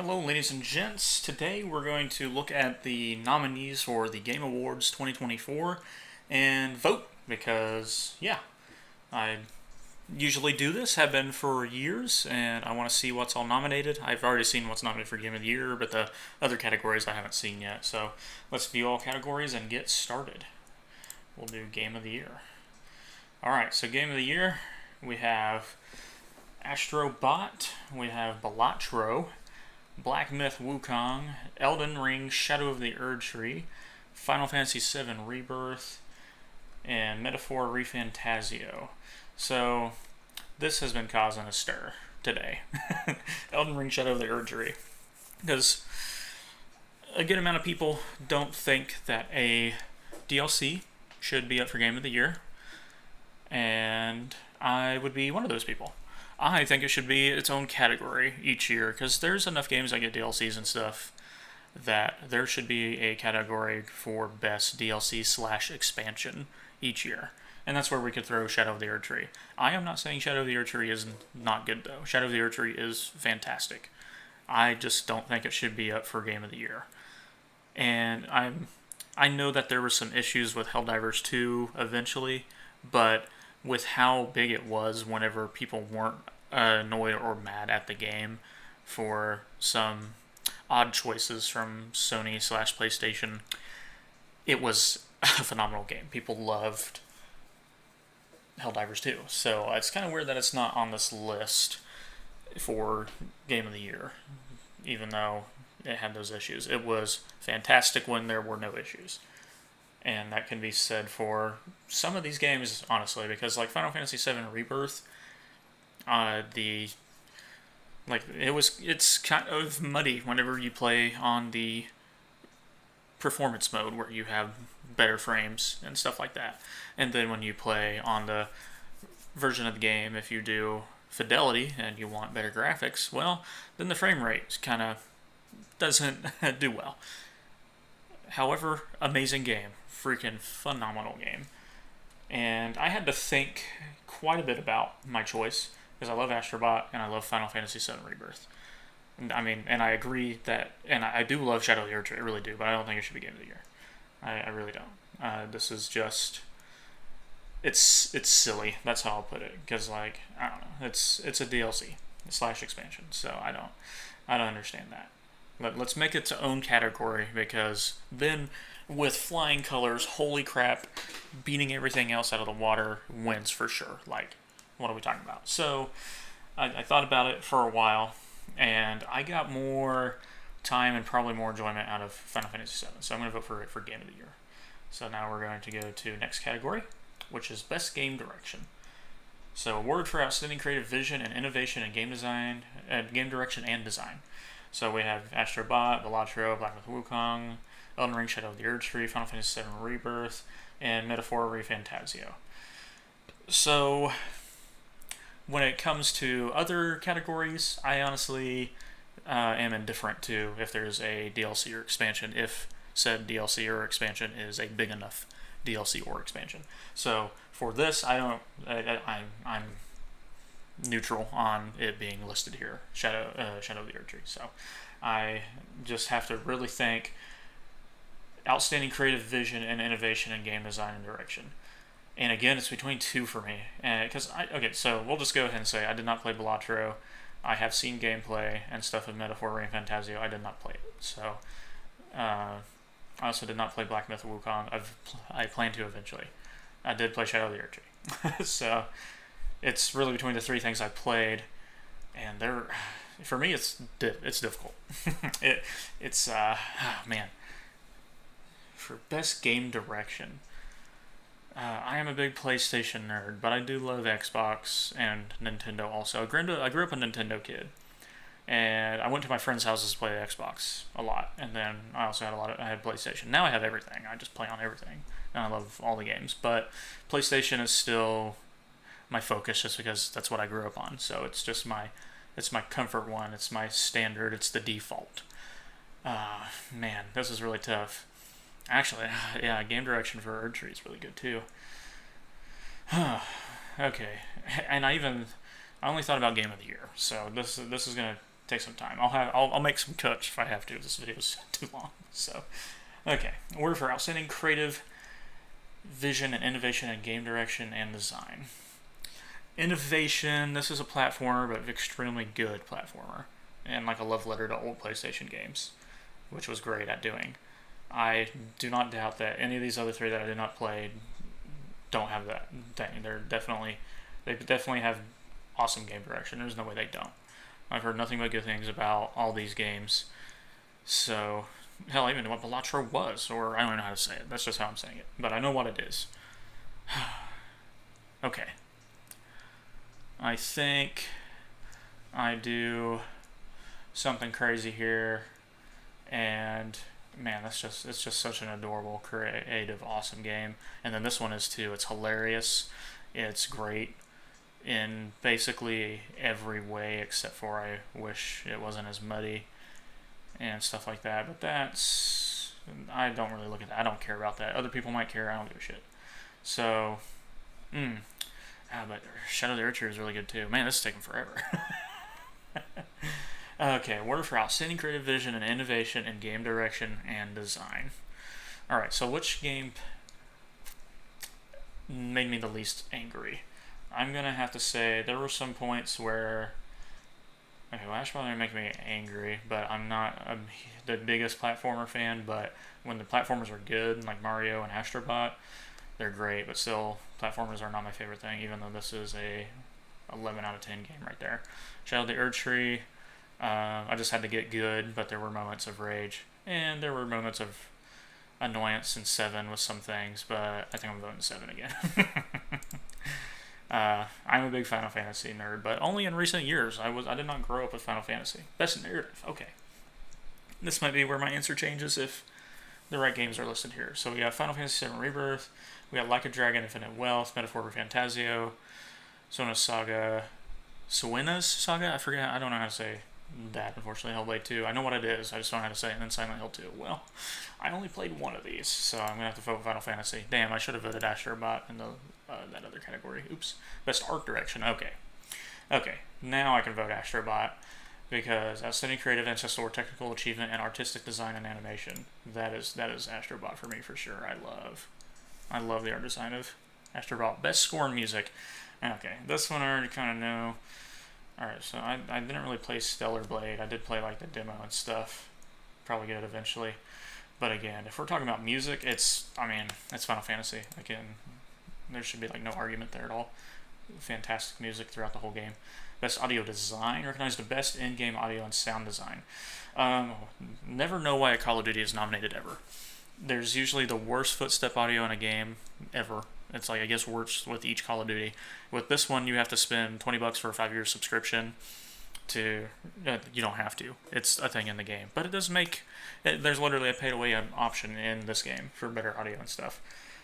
Hello, ladies and gents. Today we're going to look at the nominees for the Game Awards 2024 and vote because, I usually do this, have been for years, and I want to see what's all nominated. I've already seen what's nominated for Game of the Year, but the other categories I haven't seen yet. So let's view all categories and get started. We'll do Game of the Year. Alright, so Game of the Year, we have Astrobot, we have Balatro, Black Myth Wukong, Elden Ring Shadow of the Erdtree, Final Fantasy VII Rebirth, and Metaphor ReFantazio. So, this has been causing a stir today. Elden Ring Shadow of the Erdtree. Because a good amount of people don't think that a DLC should be up for Game of the Year, and I would be one of those people. I think it should be its own category each year, because there's enough games that get DLCs and stuff that there should be a category for best DLC/expansion each year. And that's where we could throw Shadow of the Erdtree. I am not saying Shadow of the Erdtree is not good, though. Shadow of the Erdtree is fantastic. I just don't think it should be up for Game of the Year. And I know that there were some issues with Helldivers 2 eventually, but with how big it was whenever people weren't annoyed or mad at the game for some odd choices from Sony/PlayStation, it was a phenomenal game. People loved Helldivers 2. So it's kind of weird that it's not on this list for Game of the Year, even though it had those issues. It was fantastic when there were no issues. And that can be said for some of these games, honestly, because like Final Fantasy VII Rebirth, it's kind of muddy whenever you play on the performance mode where you have better frames and stuff like that. And then when you play on the version of the game, if you do fidelity and you want better graphics, well, then the frame rate kind of doesn't do well. However, amazing game. Freaking phenomenal game. And I had to think quite a bit about my choice, because I love Astrobot and I love Final Fantasy VII Rebirth. And I agree that, and I do love Shadow of the Erdtree, I really do, but I don't think it should be Game of the Year. I really don't. This is just, it's silly. That's how I'll put it, because I don't know, it's a DLC/expansion, so I don't understand that. Let's make it its own category, because then with flying colors, holy crap, beating everything else out of the water wins for sure. Like, what are we talking about? So I thought about it for a while, and I got more time and probably more enjoyment out of Final Fantasy VII. So I'm going to vote for it for Game of the Year. So now we're going to go to next category, which is Best Game Direction. So award for outstanding creative vision and innovation in game design, game direction and design. So we have Astrobot, Balatro, Black Myth Wukong, Elden Ring Shadow of the Erdtree, Final Fantasy VII Rebirth, and Metaphor ReFantazio. So when it comes to other categories, I honestly am indifferent to if there's a DLC or expansion, if said DLC or expansion is a big enough DLC or expansion. So for this, I'm neutral on it being listed here, Shadow of the Erdtree. So I just have to really think outstanding creative vision and innovation in game design and direction. And again, it's between two for me. So we'll just go ahead and say I did not play Balatro. I have seen gameplay and stuff of Metaphor ReFantazio. I did not play it. So I also did not play Black Myth Wukong. I plan to eventually. I did play Shadow of the Erdtree. So it's really between the three things I played, and for me, it's difficult. Man. For best game direction, I am a big PlayStation nerd, but I do love Xbox and Nintendo also. I grew up a Nintendo kid, and I went to my friends' houses to play Xbox a lot, and then I also I had PlayStation. Now I have everything. I just play on everything, and I love all the games. But PlayStation is still my focus, just because that's what I grew up on. So it's just it's my comfort one. It's my standard. It's the default. Man, this is really tough. Actually, yeah, game direction for Erdtree is really good too. Okay, and I only thought about Game of the Year, so this is gonna take some time. I'll make some cuts if I have to. This video's too long. So, okay. Award for outstanding creative vision and innovation in game direction and design. Innovation. This is a platformer, but extremely good platformer, and like a love letter to old PlayStation games, which was great at doing. I do not doubt that any of these other three that I did not play don't have that thing. They definitely have awesome game direction. There's no way they don't. I've heard nothing but good things about all these games. So, hell, I even know what Balatro was, or I don't even know how to say it. That's just how I'm saying it. But I know what it is. Okay. I think I do something crazy here, and man, it's just such an adorable, creative, awesome game. And then this one is too. It's hilarious. It's great in basically every way, except for I wish it wasn't as muddy and stuff like that. But I don't really look at that. I don't care about that. Other people might care. I don't give a shit. So, but Shadow of the Earth is really good too. Man, this is taking forever. Okay, award for outstanding creative vision and innovation in game direction and design. Alright, so which game made me the least angry? I'm going to have to say there were some points where... Okay, well, Ash probably make me angry, but I'm not the biggest platformer fan, but when the platformers are good, like Mario and Astrobot, they're great, but still, platformers are not my favorite thing, even though this is a 11 out of 10 game right there. Shadow of the Erd Tree... I just had to get good, but there were moments of rage, and there were moments of annoyance in 7 with some things, but I think I'm voting 7 again. I'm a big Final Fantasy nerd, but only in recent years. I did not grow up with Final Fantasy. Best narrative, okay. This might be where my answer changes if the right games are listed here. So we got Final Fantasy VII Rebirth, we got Like a Dragon, Infinite Wealth, Metaphor for Fantasio, Sona's Saga, Suena's Saga? I forget, I don't know how to say that, unfortunately. Hellblade 2. I know what it is, I just don't know how to say it. And then Silent Hill 2. Well, I only played one of these, so I'm going to have to vote Final Fantasy. Damn, I should have voted Astrobot in that other category. Oops. Best art direction. Okay. Okay, now I can vote Astrobot, because outstanding creative, ancestral, technical achievement, and artistic design and animation. That is Astrobot for me, for sure. I love the art design of Astrobot. Best score and music. Okay, this one I already kind of know. Alright, so I didn't really play Stellar Blade. I did play like the demo and stuff. Probably get it eventually. But again, if we're talking about music, it's Final Fantasy. Again, there should be like no argument there at all. Fantastic music throughout the whole game. Best audio design. Recognized the best in-game audio and sound design. Never know why a Call of Duty is nominated ever. There's usually the worst footstep audio in a game ever. It's like, I guess, worse with each Call of Duty. With this one, you have to spend $20 for a 5-year subscription to... you don't have to. It's a thing in the game. But it does make... there's literally a pay-to-win option in this game for better audio and stuff.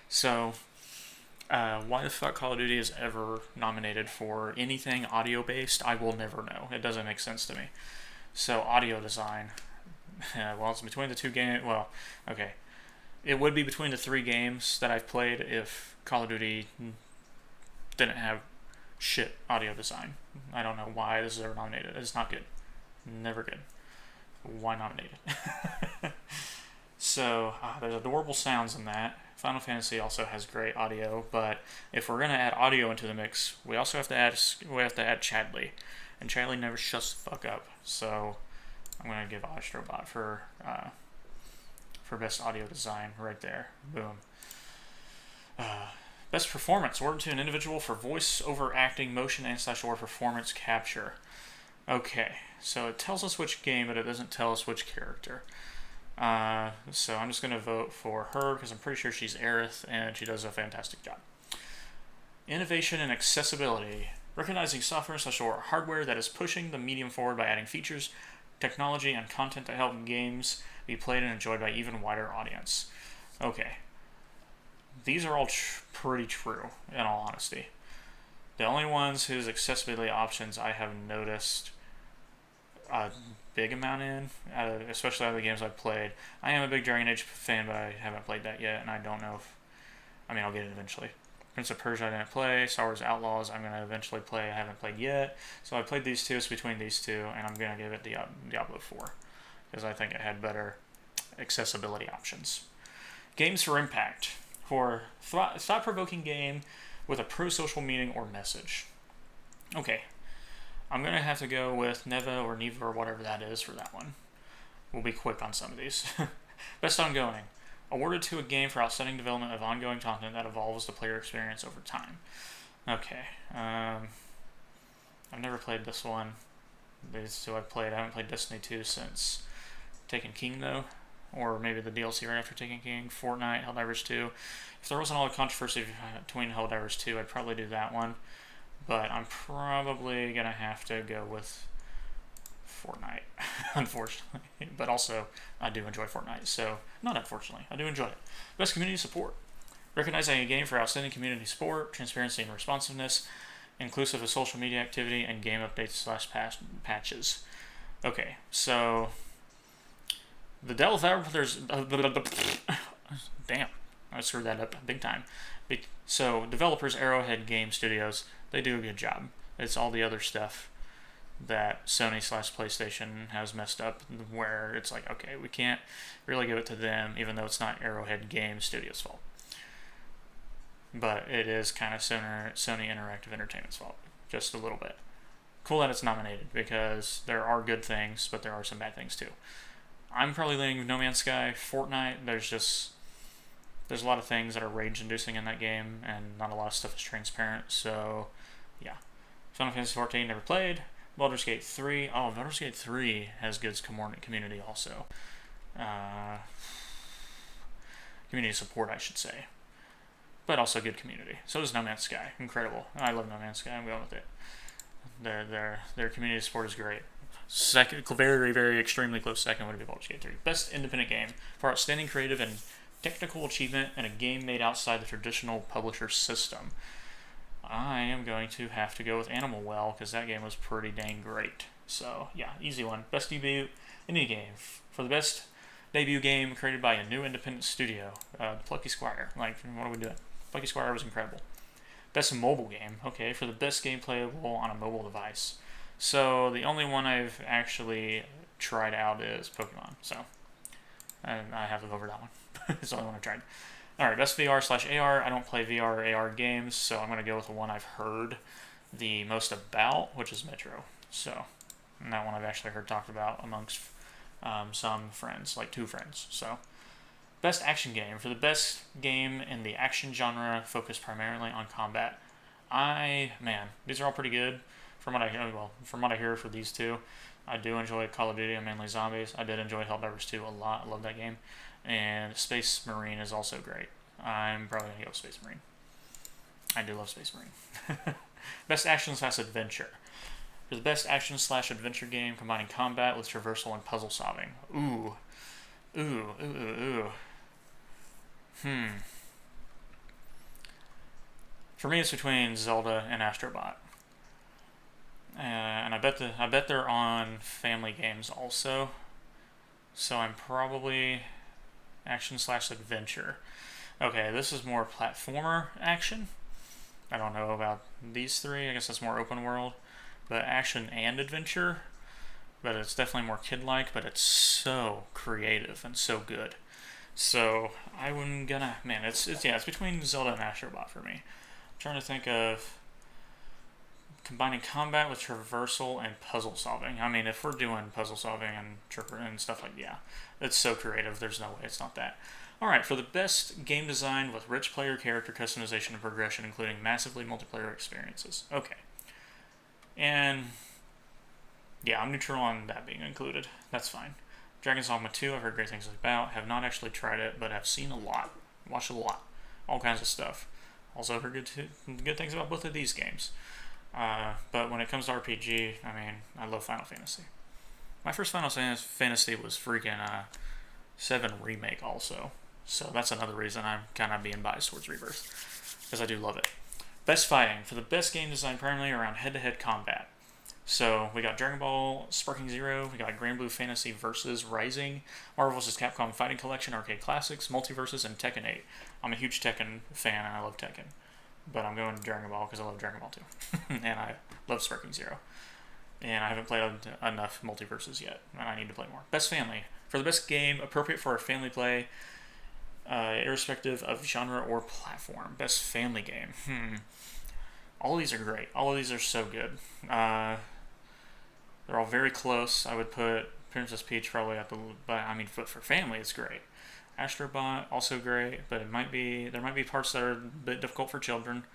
So, why the fuck Call of Duty is ever nominated for anything audio-based, I will never know. It doesn't make sense to me. So, audio design. Well, it's between the two games... Well, okay. It would be between the 3 games that I've played if Call of Duty didn't have shit audio design. I don't know why this is ever nominated. It's not good. Never good. Why nominate it? So, there's adorable sounds in that. Final Fantasy also has great audio, but if we're going to add audio into the mix, we also have to add Chadley. And Chadley never shuts the fuck up. So, I'm going to give Astrobot for best audio design right there. Boom. Best performance. Awarded to an individual for voice over acting, motion, and /or performance capture. Okay, so it tells us which game, but it doesn't tell us which character. So I'm just going to vote for her because I'm pretty sure she's Aerith and she does a fantastic job. Innovation and accessibility. Recognizing software /or hardware that is pushing the medium forward by adding features, technology, and content to help games be played and enjoyed by even wider audience. Okay. These are all pretty true, in all honesty. The only ones whose accessibility options I have noticed a big amount in, especially out of the games I've played. I am a big Dragon Age fan, but I haven't played that yet, and I don't know if... I'll get it eventually. Prince of Persia I didn't play. Star Wars Outlaws I'm going to eventually play. I haven't played yet. So I played these two. It's between these two, and I'm going to give it Diablo 4 because I think it had better accessibility options. Games for impact. For thought-provoking game with a pro-social meaning or message. Okay. I'm going to have to go with Neva or Neva or whatever that is for that one. We'll be quick on some of these. Best ongoing. Awarded to a game for outstanding development of ongoing content that evolves the player experience over time. Okay. I've never played this one. These two I've played. I haven't played Destiny 2 since Taken King, though. Or maybe the DLC right after Taken King. Fortnite, Helldivers 2. If there wasn't all the controversy between Helldivers 2, I'd probably do that one. But I'm probably going to have to go with Fortnite, unfortunately. But also, I do enjoy Fortnite, so not unfortunately, I do enjoy it. Best community support. Recognizing a game for outstanding community support, transparency and responsiveness, inclusive of social media activity, and game updates / patches. Okay, so the developers... Damn, I screwed that up big time. So, developers, Arrowhead Game Studios, they do a good job. It's all the other stuff that Sony / PlayStation has messed up, where it's like, okay, we can't really give it to them, even though it's not Arrowhead Game Studios' fault. But it is kind of Sony Interactive Entertainment's fault, just a little bit. Cool that it's nominated, because there are good things, but there are some bad things too. I'm probably leaning No Man's Sky. Fortnite, there's a lot of things that are rage-inducing in that game, and not a lot of stuff is transparent, so yeah. Final Fantasy XIV, never played. Baldur's Gate 3. Oh, Baldur's Gate 3 has good community also. Community support, I should say. But also good community. So does No Man's Sky. Incredible. I love No Man's Sky. I'm going with it. Their community support is great. Second, very, very extremely close second would be Baldur's Gate 3. Best independent game for outstanding creative and technical achievement in a game made outside the traditional publisher system. I am going to have to go with Animal Well, because that game was pretty dang great. So, yeah, easy one. Best debut indie game. For the best debut game created by a new independent studio, the Plucky Squire. Like, what are we doing? Plucky Squire was incredible. Best mobile game. Okay, for the best game playable on a mobile device. So, the only one I've actually tried out is Pokemon. So, and I have to go over that one. It's the only one I've tried. Alright, best VR / AR. I don't play VR or AR games, so I'm going to go with the one I've heard the most about, which is Metro. So, and that one I've actually heard talked about amongst some friends, like 2 friends. So, best action game. For the best game in the action genre, focused primarily on combat. These are all pretty good. From what I hear for these two, I do enjoy Call of Duty and mainly zombies. I did enjoy Helldivers 2 a lot. I love that game. And Space Marine is also great. I'm probably going to go with Space Marine. I do love Space Marine. Best action / adventure. For the best action / adventure game combining combat with traversal and puzzle solving. Ooh. For me, it's between Zelda and Astrobot. And I bet they're on family games also. So I'm probably action / adventure. Okay, this is more platformer action. I don't know about these 3. I guess that's more open world. But action and adventure. But it's definitely more kid-like, but it's so creative and so good. So I'm gonna... it's between Zelda and Astrobot for me. I'm trying to think of combining combat with traversal and puzzle solving. I mean, if we're doing puzzle solving and stuff like, yeah, it's so creative. There's no way it's not that. All right, for the best game design with rich player character customization and progression, including massively multiplayer experiences. Okay. And yeah, I'm neutral on that being included. That's fine. Dragon's Dogma 2, I've heard great things about. Have not actually tried it, but have seen a lot. Watched a lot. All kinds of stuff. Also heard good things about both of these games. But when it comes to RPG, I love Final Fantasy. My first Final Fantasy was freaking 7 Remake also. So that's another reason I'm kind of being biased towards Rebirth. Because I do love it. Best fighting. For the best game design primarily around head-to-head combat. So we got Dragon Ball Sparking Zero, we got Grand Blue Fantasy vs. Rising, Marvel vs. Capcom Fighting Collection, Arcade Classics, Multiverses, and Tekken 8. I'm a huge Tekken fan and I love Tekken. but I'm going to Dragon Ball because I love Dragon Ball 2. And I love Sparking Zero. And I haven't played enough multiverses yet, and I need to play more. Best family. For the best game, appropriate for a family play, irrespective of genre or platform. Best family game. All of these are great. All of these are so good. They're all very close. I would put Princess Peach probably at the... But, I mean, for family, it's great. Astrobot, also great, but there might be parts that are a bit difficult for children.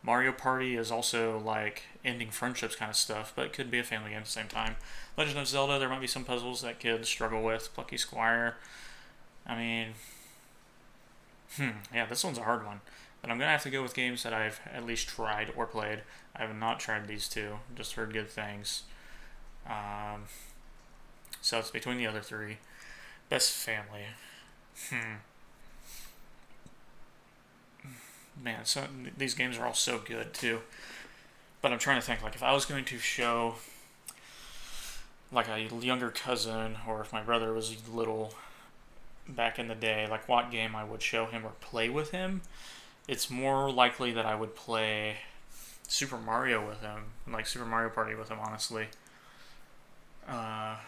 Mario Party is also like ending friendships kind of stuff, but it could be a family game at the same time. Legend of Zelda, there might be some puzzles that kids struggle with. Plucky Squire, I mean, yeah, this one's a hard one. But I'm going to have to go with games that I've at least tried or played. I have not tried these two, just heard good things. So it's between the other three. Best family. Man, so these games are all so good too. But I'm trying to think, like, if I was going to show like a younger cousin, or if my brother was little back in the day, like what game I would show him or play with him, it's more likely that I would play Super Mario with him, like Super Mario Party with him, honestly. I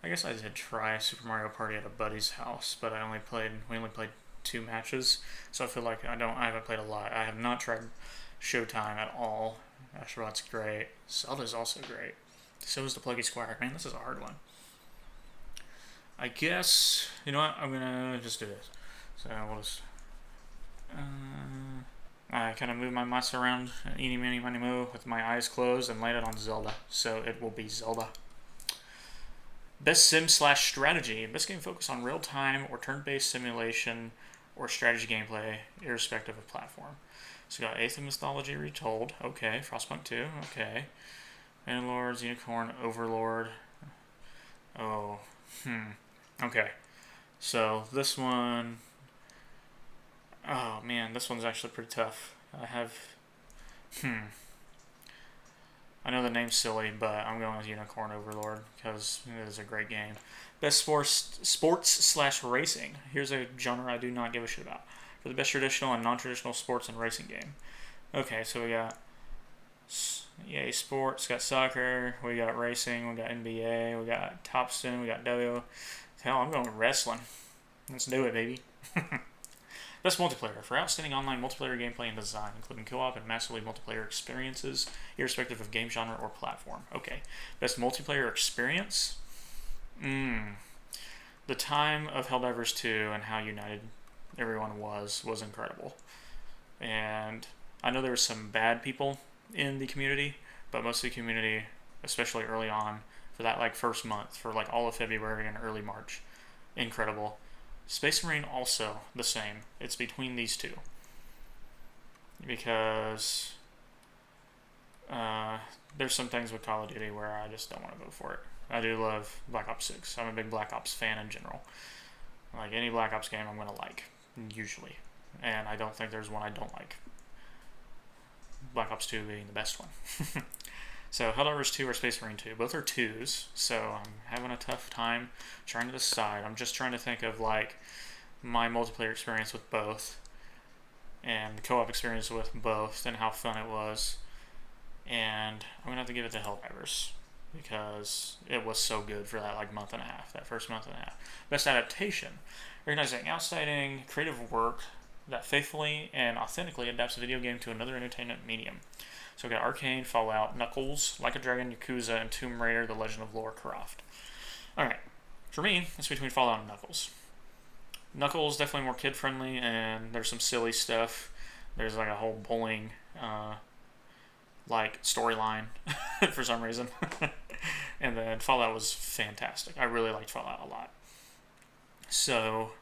guess I did try Super Mario Party at a buddy's house, but we only played 2 matches, so I feel like I haven't played a lot. I have not tried Showtime at all. Astrobot's great. Zelda's also great. So is the Plucky Squire. Man, this is a hard one. I guess, you know what, I'm gonna just do this. So we'll just I kind of move my mouse around, eeny, meeny, miny, moo, with my eyes closed, and land it on Zelda. So it will be Zelda. Best sim/strategy. Best game focused on real-time or turn-based simulation or strategy gameplay, irrespective of platform. So we got Eighth of Mythology Retold. Okay. Frostpunk 2. Okay. Bannerlords, Unicorn, Overlord. Oh. Okay. So this one... Oh, man. This one's actually pretty tough. I have... I know the name's silly, but I'm going with Unicorn Overlord because it is a great game. Best sports/racing. Here's a genre I do not give a shit about. For the best traditional and non-traditional sports and racing game. Okay, so we got EA Sports, got soccer, we got racing, we got NBA, we got Top Spin, we got W. Hell, I'm going with wrestling. Let's do it, baby. Best multiplayer. For outstanding online multiplayer gameplay and design, including co-op and massively multiplayer experiences, irrespective of game genre or platform. Okay. Best multiplayer experience? The time of Helldivers 2 and how united everyone was incredible. And I know there were some bad people in the community, but most of the community, especially early on, for that like first month, for like all of February and early March, incredible. Space Marine also the same. It's between these two. Because there's some things with Call of Duty where I just don't want to go for it. I do love Black Ops 6. I'm a big Black Ops fan in general. Like any Black Ops game I'm going to like, usually. And I don't think there's one I don't like. Black Ops 2 being the best one. So Helldivers 2 or Space Marine 2. Both are 2s, so I'm having a tough time trying to decide. I'm just trying to think of like my multiplayer experience with both and co-op experience with both and how fun it was. And I'm going to have to give it to Helldivers because it was so good for that like month and a half, that first month and a half. Best adaptation. Recognizing outstanding creative work that faithfully and authentically adapts a video game to another entertainment medium. So we got Arcane, Fallout, Knuckles, Like a Dragon, Yakuza, and Tomb Raider, The Legend of Lara Croft. Alright, for me, it's between Fallout and Knuckles. Knuckles definitely more kid-friendly, and there's some silly stuff. There's like a whole bowling, like, storyline for some reason. And then Fallout was fantastic. I really liked Fallout a lot. So,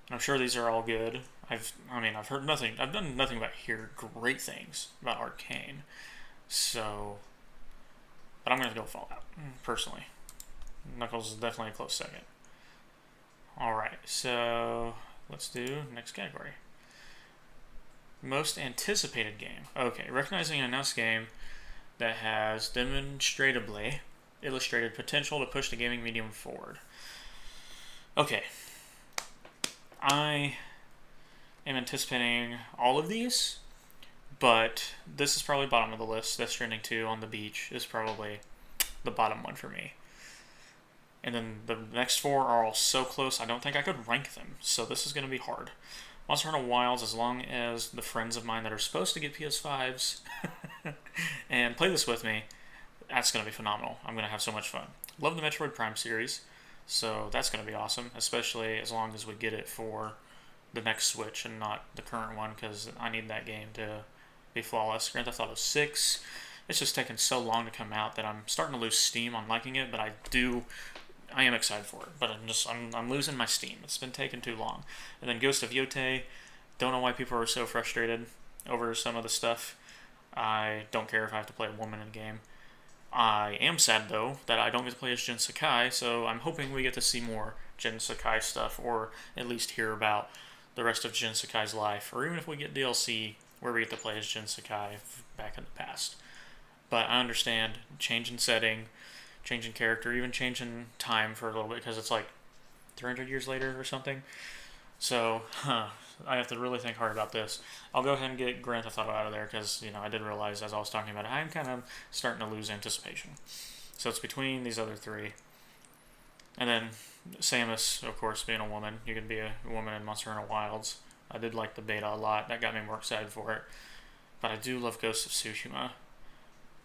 I'm sure these are all good. I've heard nothing. I've done nothing but hear great things about Arcane. So, but I'm going to go Fallout, personally. Knuckles is definitely a close second. Alright, so let's do next category. Most anticipated game. Okay, recognizing an announced game that has demonstrably illustrated potential to push the gaming medium forward. Okay. am anticipating all of these, but this is probably bottom of the list. Death Stranding 2 on the beach is probably the bottom one for me. And then the next 4 are all so close, I don't think I could rank them. So this is going to be hard. Monster Hunter Wilds, as long as the friends of mine that are supposed to get PS5s and play this with me, that's going to be phenomenal. I'm going to have so much fun. Love the Metroid Prime series, so that's going to be awesome, especially as long as we get it for the next Switch and not the current one, because I need that game to be flawless. Grand Theft Auto 6, it's just taken so long to come out that I'm starting to lose steam on liking it, but I am excited for it, but I'm losing my steam. It's been taking too long. And then Ghost of Yotei, don't know why people are so frustrated over some of the stuff. I don't care if I have to play a woman in the game. I am sad, though, that I don't get to play as Jin Sakai, so I'm hoping we get to see more Jin Sakai stuff, or at least hear about the rest of Jin Sakai's life, or even if we get DLC where we get to play as Jin Sakai back in the past. But I understand changing setting, changing character, even changing time for a little bit, because it's like 300 years later or something. So, I have to really think hard about this. I'll go ahead and get Grand Theft Auto out of there, because, I did realize as I was talking about it, I'm kind of starting to lose anticipation. So it's between these other 3. And then Samus, of course, being a woman. You can be a woman in Monster Hunter Wilds. I did like the beta a lot. That got me more excited for it. But I do love Ghost of Tsushima.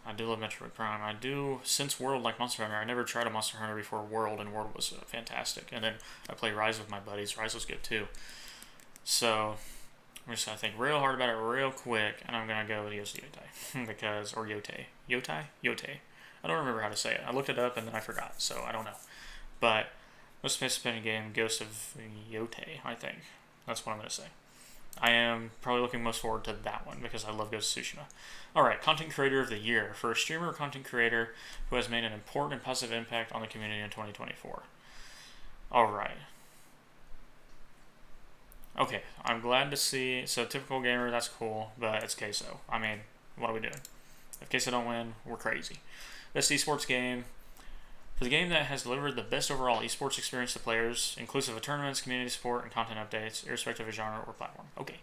I do love Metroid Prime. I do, since World, like Monster Hunter. I never tried a Monster Hunter before World, and World was fantastic. And then I play Rise with my buddies. Rise was good too. So, I'm just going to think real hard about it real quick, and I'm going to go with Yotei. Because, or Yotei. Yotei. I don't remember how to say it. I looked it up, and then I forgot, so I don't know. But, most participating game, Ghost of Yotei, I think. That's what I'm going to say. I am probably looking most forward to that one, because I love Ghost of Tsushima. Alright, Content Creator of the Year. For a streamer or content creator who has made an important and positive impact on the community in 2024. Alright. Okay, I'm glad to see. So, typical gamer, that's cool, but it's queso. I mean, what are we doing? If queso don't win, we're crazy. Best esports game. For the game that has delivered the best overall esports experience to players, inclusive of tournaments, community support, and content updates, irrespective of genre or platform. Okay.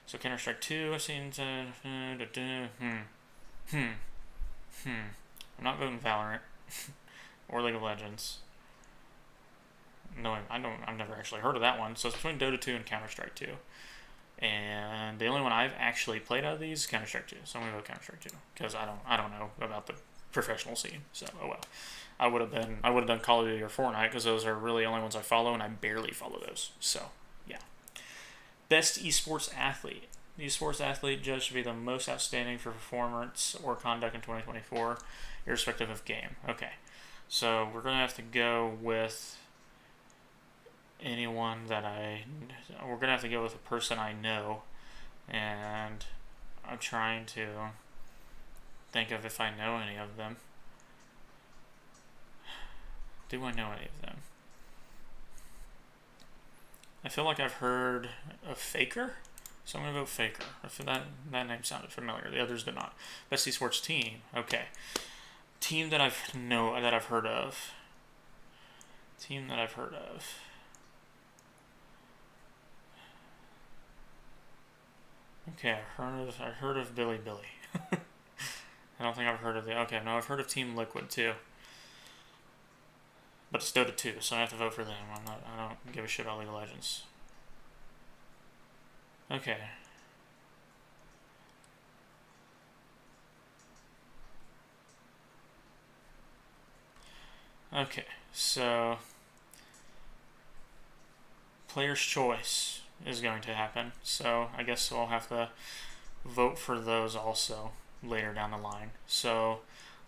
So, Counter-Strike 2, I've seen. I'm not voting Valorant or League of Legends. No, I've never actually heard of that one. So it's between Dota 2 and Counter-Strike 2. And the only one I've actually played out of these is Counter-Strike 2. So I'm gonna go Counter-Strike 2 because I don't know about the professional scene. So oh well. I would have done Call of Duty or Fortnite because those are really the only ones I follow, and I barely follow those. So yeah. Best esports athlete. The esports athlete judged to be the most outstanding for performance or conduct in 2024, irrespective of game. Okay, so we're gonna have to go with anyone that we're gonna have to go with a person I know, and I'm trying to think of if I know any of them. Do I know any of them? I feel like I've heard of Faker, so I'm gonna vote Faker. I feel that name sounded familiar. The others did not. Best esports team. Okay, team that I've heard of. Team that I've heard of. Okay, I heard of Billy. I don't think I've heard of I've heard of Team Liquid too. But it's Dota 2, so I have to vote for them. I don't give a shit about League of Legends. Okay. Okay, so player's choice is going to happen. So I guess I'll have to vote for those also later down the line. So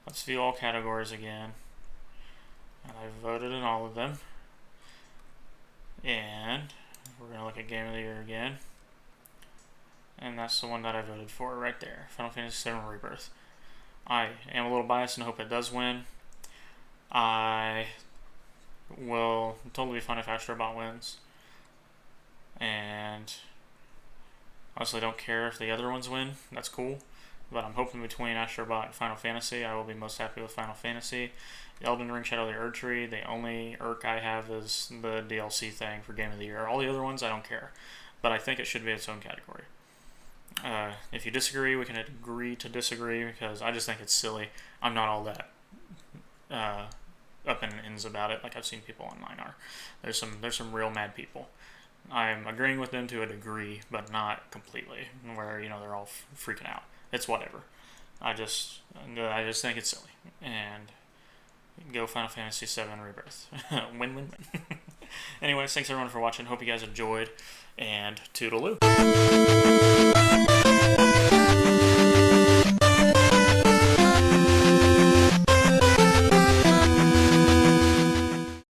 let's view all categories again. And I voted in all of them. And we're going to look at Game of the Year again. And that's the one that I voted for right there. Final Fantasy VII Rebirth. I am a little biased and hope it does win. I will totally be fine if Astrobot wins. And honestly don't care if the other ones win. That's cool. But I'm hoping between Astrobot and Final Fantasy, I will be most happy with Final Fantasy. Elden Ring Shadow of the Erdtree, the only irk I have is the DLC thing for Game of the Year. All the other ones, I don't care. but I think it should be its own category. If you disagree, we can agree to disagree, because I just think it's silly. I'm not all that up in ends about it, like I've seen people online are. There's some real mad people. I'm agreeing with them to a degree, but not completely, where they're all freaking out. It's whatever. I just think it's silly. And go Final Fantasy VII Rebirth. Win. Anyways, thanks everyone for watching. Hope you guys enjoyed, and toodaloo.